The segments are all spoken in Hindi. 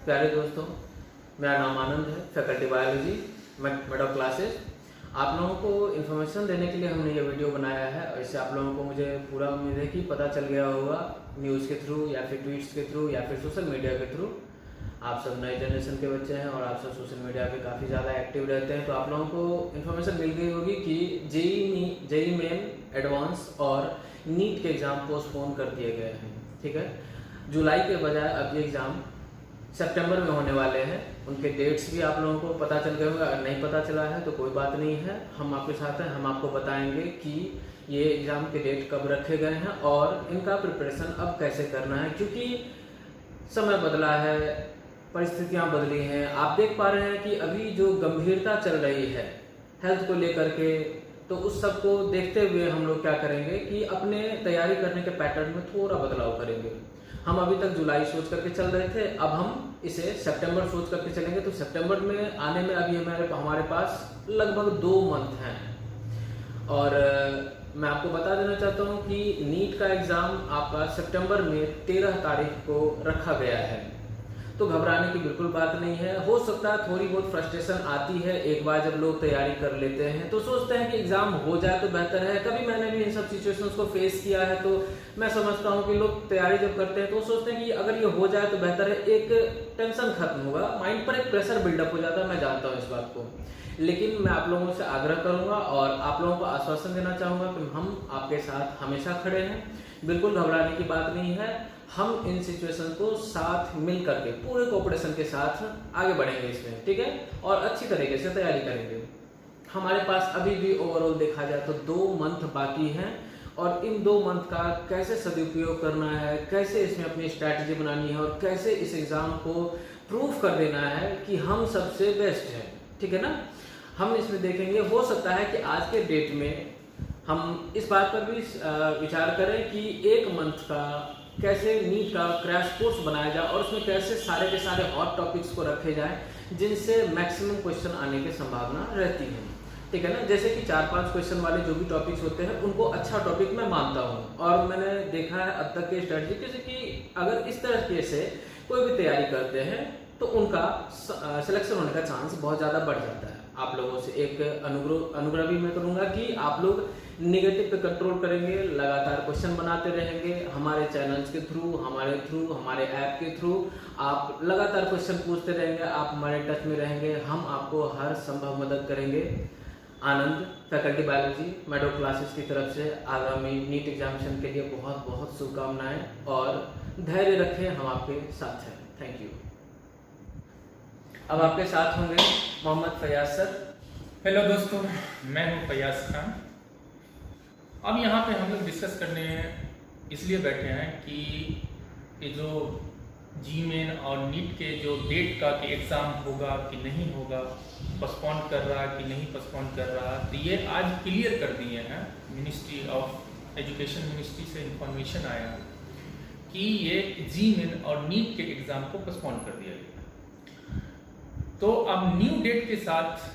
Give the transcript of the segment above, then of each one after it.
प्यारे दोस्तों, मेरा नाम आनंद है, faculty biology, made of classes. आप लोगों को इन्फॉर्मेशन देने के लिए हमने ये वीडियो बनाया है और इससे आप लोगों को मुझे पूरा उम्मीद है कि पता चल गया होगा न्यूज़ के थ्रू या फिर ट्वीट्स के थ्रू या फिर सोशल मीडिया के थ्रू। आप सब नए जनरेशन के बच्चे हैं और आप सब सोशल मीडिया पे काफ़ी ज़्यादा एक्टिव रहते हैं, तो आप लोगों को इन्फॉर्मेशन मिल गई होगी कि जेई मेन एडवांस और नीट के एग्ज़ाम पोस्टपोन कर दिए गए हैं। ठीक है, जुलाई के बजाय अब ये एग्ज़ाम सितंबर में होने वाले हैं। उनके डेट्स भी आप लोगों को पता चल गए होंगे, अगर नहीं पता चला है तो कोई बात नहीं है, हम आपके साथ हैं। हम आपको बताएंगे कि ये एग्ज़ाम के डेट कब रखे गए हैं और इनका प्रिपरेशन अब कैसे करना है, क्योंकि समय बदला है, परिस्थितियां बदली हैं। आप देख पा रहे हैं कि अभी जो गंभीरता चल रही है हेल्थ को लेकर के, तो उस सब को देखते हुए हम लोग क्या करेंगे कि अपने तैयारी करने के पैटर्न में थोड़ा बदलाव करेंगे। हम अभी तक जुलाई सोच करके चल रहे थे, अब हम इसे सितंबर सोच करके चलेंगे। तो सितंबर में आने में अभी हमारे पास लगभग 2 मंथ हैं और मैं आपको बता देना चाहता हूं कि नीट का एग्ज़ाम आपका सितंबर में 13 तारीख को रखा गया है। तो घबराने की बिल्कुल बात नहीं है। हो सकता है थोड़ी बहुत फ्रस्ट्रेशन आती है एक बार जब लोग तैयारी कर लेते हैं, तो सोचते हैं कि एग्जाम हो जाए तो बेहतर है। कभी मैंने भी इन सब सिचुएशंस को फेस किया है, तो मैं समझता हूँ कि लोग तैयारी जब करते हैं तो सोचते हैं कि अगर ये हो जाए तो बेहतर है, एक टेंशन खत्म होगा, माइंड पर एक प्रेशर बिल्डअप हो जाता है। मैं जानता हूँ इस बात को, लेकिन मैं आप लोगों से आग्रह करूंगा और आप लोगों को आश्वासन देना चाहूँगा कि हम आपके साथ हमेशा खड़े हैं। बिल्कुल घबराने की बात नहीं है। हम इन सिचुएशन को साथ मिल करके पूरे कोऑपरेशन के साथ आगे बढ़ेंगे इसमें, ठीक है, और अच्छी तरीके से तैयारी करेंगे। हमारे पास अभी भी ओवरऑल देखा जाए तो 2 मंथ बाकी हैं और इन 2 मंथ का कैसे सदुपयोग करना है, कैसे इसमें अपनी स्ट्रैटेजी बनानी है और कैसे इस एग्ज़ाम को प्रूफ कर देना है कि हम सबसे बेस्ट हैं, ठीक है ना। हम इसमें देखेंगे, हो सकता है कि आज के डेट में हम इस बात पर भी विचार करें कि 1 मंथ का कैसे नीट का क्रैश कोर्स बनाया जाए और उसमें कैसे सारे के सारे हॉट टॉपिक्स को रखे जाएं जिनसे मैक्सिमम क्वेश्चन आने की संभावना रहती है, ठीक है ना। जैसे कि 4-5 क्वेश्चन वाले जो भी टॉपिक्स होते हैं उनको अच्छा टॉपिक मैं मानता हूँ और मैंने देखा है अब तक के स्ट्रेटजी, जैसे कि अगर इस तरह से कोई भी तैयारी करते हैं तो उनका सिलेक्शन होने का चांस बहुत ज़्यादा बढ़ जाता है। आप लोगों से एक अनुग्रह भी मैं करूँगा कि आप लोग निगेटिव पे कंट्रोल करेंगे, लगातार क्वेश्चन बनाते रहेंगे। हमारे चैनल्स के थ्रू, हमारे ऐप के थ्रू आप लगातार क्वेश्चन पूछते रहेंगे, आप हमारे टच में रहेंगे, हम आपको हर संभव मदद करेंगे। Anand, faculty biology, made of classes की तरफ से आगामी नीट एग्जामिनेशन के लिए बहुत बहुत शुभकामनाएं और धैर्य रखें, हम आपके साथ हैं। Thank you. अब आपके साथ होंगे मोहम्मद फयाज सर। हेलो दोस्तों, मैं हूं फयाज खान। अब यहाँ पे हम लोग डिस्कस करने इसलिए बैठे हैं कि ये जो जी मेन और नीट के जो डेट का कि एग्ज़ाम होगा कि नहीं होगा, पोस्टपोन कर रहा कि नहीं पोस्टपोन कर रहा, तो ये आज क्लियर कर दिए हैं। मिनिस्ट्री ऑफ एजुकेशन मिनिस्ट्री से इंफॉर्मेशन आया कि ये जी मेन और नीट के एग्ज़ाम को पोस्टपोन कर दिया गया। तो अब न्यू डेट के साथ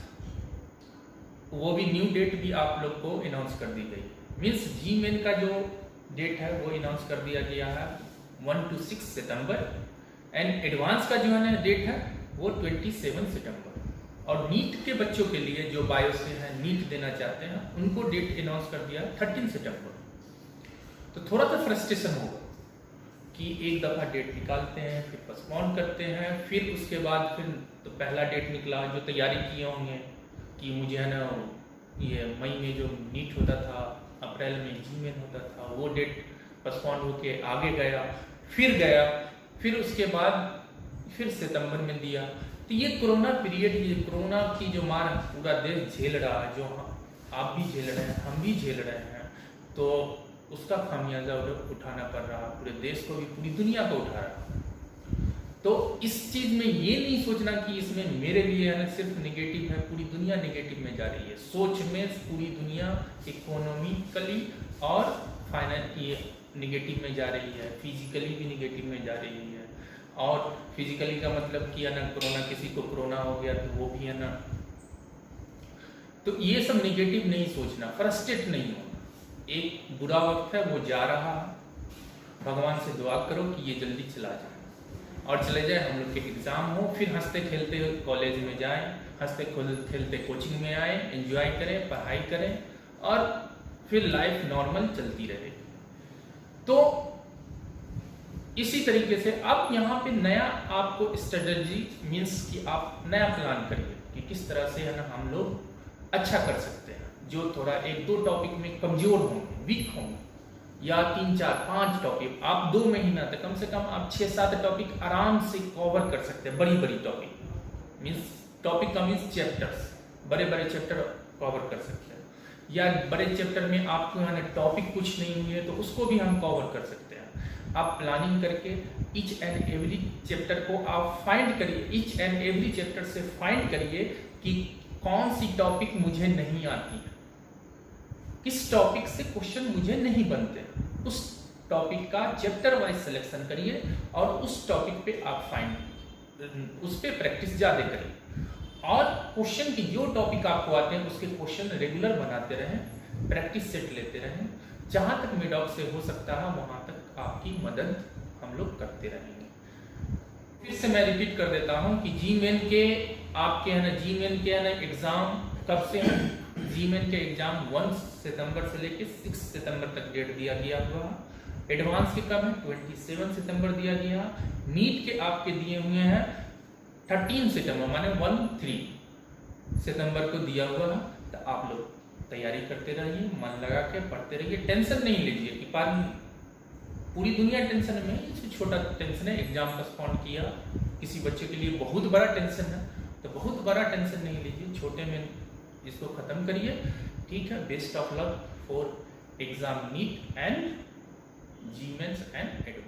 वो भी न्यू डेट भी आप लोग को अनाउंस कर दी गई। मीन्स जी मेन का जो डेट है वो अनाउंस कर दिया गया है 1 to 6 सितंबर एंड एडवांस का जो है ना डेट है वो 27 सितंबर। और नीट के बच्चों के लिए जो बायो से हैं, नीट देना चाहते हैं, उनको डेट अनाउंस कर दिया 13 सितंबर। तो थोड़ा सा फ्रस्ट्रेशन होगा कि एक दफ़ा डेट निकालते हैं, फिर पोस्टपोन करते हैं, फिर उसके बाद फिर तो पहला डेट निकला। जो तैयारी किए होंगे कि मुझे है ना ये मई में जो नीट होता था, अप्रैल में जी मेन होता था, वो डेट पोस्टपोन होके आगे गया, फिर उसके बाद फिर सितंबर में दिया। तो ये कोरोना पीरियड, ये कोरोना की जो मार पूरा देश झेल रहा है, जो आप भी झेल रहे हैं, हम भी झेल रहे हैं, तो उसका खामियाजा उठाना पड़ रहा, पूरे देश को भी, पूरी दुनिया को उठा रहा। तो इस चीज़ में ये नहीं सोचना कि इसमें मेरे लिए है ना सिर्फ नेगेटिव है, पूरी दुनिया नेगेटिव में जा रही है। सोच में पूरी दुनिया इकोनॉमिकली और फाइनेंशियली नेगेटिव में जा रही है, फिजिकली भी नेगेटिव में जा रही है। और फिजिकली का मतलब कि है ना कोरोना, किसी को कोरोना हो गया तो वो भी है ना, तो ये सब नेगेटिव नहीं सोचना, फ्रस्ट्रेट नहीं होना। एक बुरा वक्त है वो जा रहा है, भगवान से दुआ करो कि ये जल्दी चला जाए। और चले जाए, हम लोग के एग्ज़ाम हो, फिर हंसते खेलते कॉलेज में जाएं, हंसते खेलते कोचिंग में आए, एंजॉय करें, पढ़ाई करें और फिर लाइफ नॉर्मल चलती रहे। तो इसी तरीके से अब यहाँ पे नया आपको स्ट्रेटजी मीन्स कि आप नया प्लान करिए कि किस तरह से है ना हम लोग अच्छा कर सकते हैं। जो थोड़ा 1-2 टॉपिक में कमजोर होंगे, वीक होंगे, या 3-4-5 टॉपिक आप 2 महीना तक कम से कम आप 6-7 टॉपिक आराम से कवर कर सकते हैं। बड़ी बड़ी टॉपिक मीन्स टॉपिक का मीन्स चैप्टर्स, बड़े बड़े चैप्टर कवर कर सकते हैं। या बड़े चैप्टर में आपको है ना टॉपिक कुछ नहीं हुए तो उसको भी हम कवर कर सकते हैं। आप प्लानिंग करके ईच एंड एवरी चैप्टर को आप फाइंड करिए, ईच एंड एवरी चैप्टर से फाइंड करिए कि कौन सी टॉपिक मुझे नहीं आती है, किस टॉपिक से क्वेश्चन मुझे नहीं बनते, उस टॉपिक का चैप्टर वाइज सिलेक्शन करिए और उस टॉपिक पे आप उस पे प्रैक्टिस ज़्यादा करिए। और क्वेश्चन की जो टॉपिक आपको आते हैं उसके क्वेश्चन रेगुलर बनाते रहें, प्रैक्टिस सेट लेते रहें। जहाँ तक मिडॉक से हो सकता है वहाँ तक आपकी मदद हम लोग करते रहेंगे। फिर से मैं रिपीट कर देता हूँ कि जीमेन के आपके है ना जीमेन के है ना एग्ज़ाम कब से हैं। जीमेन के एग्ज़ाम 1 सितंबर से लेकर 6 सितंबर तक डेट दिया गया हुआ। एडवांस के कब है 27 सितंबर दिया गया। नीट के आपके दिए हुए हैं 13 सितंबर माने 13 सितंबर को दिया हुआ है। तो आप लोग तैयारी करते रहिए, मन लगा के पढ़ते रहिए, टेंशन नहीं लीजिए कि पूरी दुनिया टेंशन में, इससे छोटा टेंशन है एग्जाम पोस्टपोन किया, किसी बच्चे के लिए बहुत बड़ा टेंशन है, तो बहुत बड़ा टेंशन नहीं लीजिए, छोटे में इसको खत्म करिए। ठीक है, best of luck for exam neat and Zeeman and advance.